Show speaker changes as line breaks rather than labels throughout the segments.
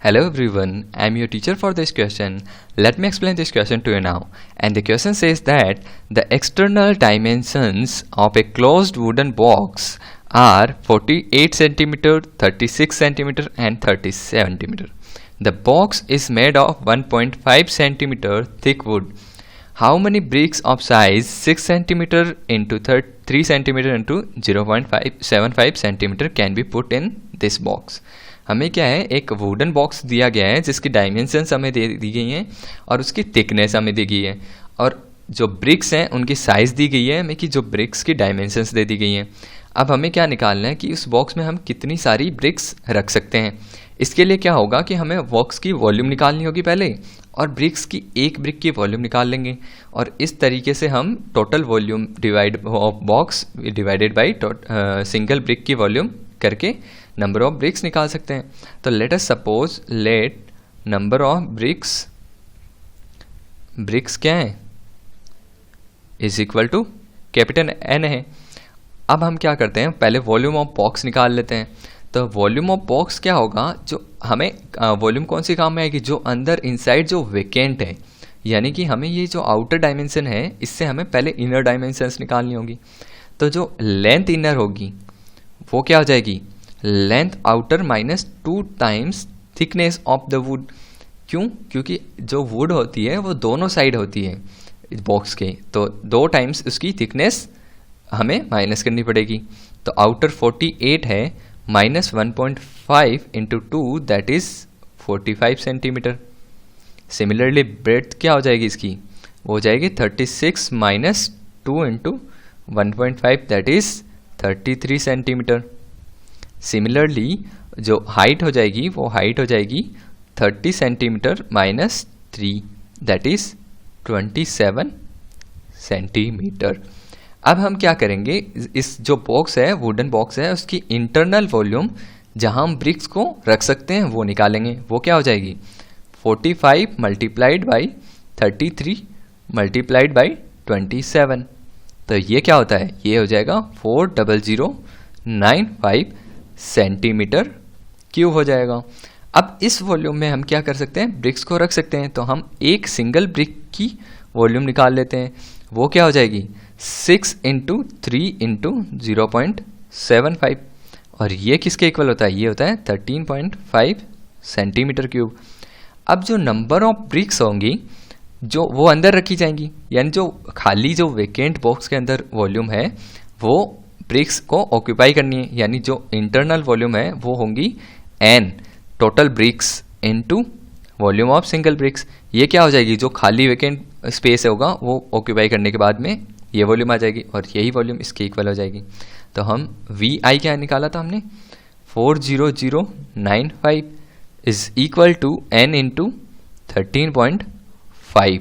Hello everyone, I am your teacher for this question. Let me explain this question to you now. And the question says that the external dimensions of a closed wooden box are 48 centimeter, 36 centimeter and 30 centimeter. The box is made of 1.5 centimeter thick wood. How many bricks of size 6 centimeter into 3 centimeter into 0.575 centimeter can be put in this box? हमें क्या है, एक wooden box दिया गया है जिसकी dimensions हमें दी गई हैं और उसकी थिकनेस हमें दी गई है और जो ब्रिक्स हैं उनकी साइज़ दी गई है हमें कि जो ब्रिक्स की डायमेंशंस दे दी गई हैं. अब हमें क्या निकालना है कि उस बॉक्स में हम कितनी सारी ब्रिक्स रख सकते हैं. इसके लिए क्या होगा कि हमें बॉक्स की वॉल्यूम निकालनी होगी पहले और ब्रिक्स की एक ब्रिक की वॉल्यूम निकाल लेंगे और इस तरीके से हम total volume divide of box divided by single brick की वॉल्यूम करके नंबर ऑफ ब्रिक्स निकाल सकते हैं. तो let us suppose let number of bricks क्या है is equal to capital N है. अब हम क्या करते हैं, पहले वॉल्यूम ऑफ बॉक्स निकाल लेते हैं. तो वॉल्यूम ऑफ बॉक्स क्या होगा, जो हमें वॉल्यूम कौन सी काम में आएगी, जो अंदर इनसाइड जो वेकेंट है, यानी कि हमें ये जो आउटर डायमेंशन है इससे हमें पहले इनर डायमेंशंस निकालनी होगी. तो जो लेंथ इनर होगी वो क्या हो जाएगी, length outer minus 2 times thickness of the wood. क्यों, क्योंकि जो वुड होती है वो दोनों साइड होती है बॉक्स के, तो 2 टाइम्स उसकी थिकनेस हमें माइनस करनी पड़ेगी. तो आउटर 48 है minus 1.5 into 2 that is 45 centimetre. Similarly breadth क्या हो जाएगी इसकी, वो हो जाएगी 36 minus 2 into 1.5 that is 33 centimetre. Similarly जो हाइट हो जाएगी वो हाइट हो जाएगी 30 centimetre minus 3 that is 27 centimetre. अब हम क्या करेंगे, इस जो बॉक्स है वुडन बॉक्स है उसकी इंटरनल वॉल्यूम जहां हम ब्रिक्स को रख सकते हैं वो निकालेंगे. वो क्या हो जाएगी 45 मल्टीप्लाइड बाई 33 मल्टीप्लाइड बाई 27. तो ये क्या होता है, ये हो जाएगा 40095 सेंटीमीटर क्यूब हो जाएगा. अब इस वॉल्यूम में हम क्या कर सकते हैं, ब्रिक्स को रख सकते हैं. तो हम एक सिंगल ब्रिक की वॉल्यूम निकाल लेते हैं. वो क्या हो जाएगी 6 इंटू 3 इंटू 0.75 और ये किसके इक्वल होता है, ये होता है 13.5 सेंटीमीटर क्यूब. अब जो नंबर ऑफ ब्रिक्स होंगी जो वो अंदर रखी जाएंगी, यानी जो खाली जो वेकेंट बॉक्स के अंदर वॉल्यूम है वो ब्रिक्स को ऑक्यूपाई करनी है, यानी जो इंटरनल वॉल्यूम है वो होंगी n total bricks into volume of single bricks. ये क्या हो जाएगी, जो खाली वेकेंट स्पेस होगा वो ऑक्यूपाई करने के बाद में ये वॉल्यूम आ जाएगी और यही वॉल्यूम इसके इक्वल हो जाएगी. तो हम VI क्या निकाला था हमने 40095 is equal to n into 13.5.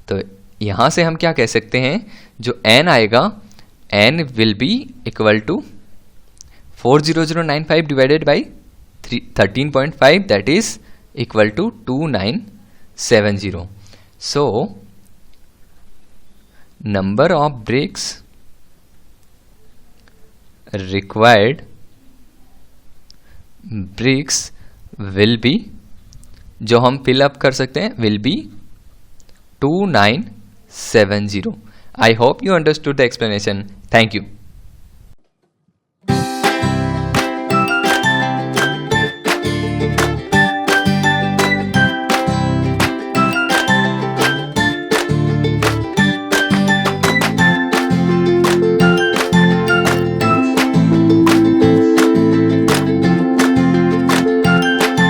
तो यहाँ से हम क्या कह सकते हैं, जो n आएगा n will be equal to 40095 divided by 13.5 that is equal to 2970. So number of bricks required bricks will be, जो हम fill up कर सकते हैं, will be 2970. I hope you understood the explanation. Thank you.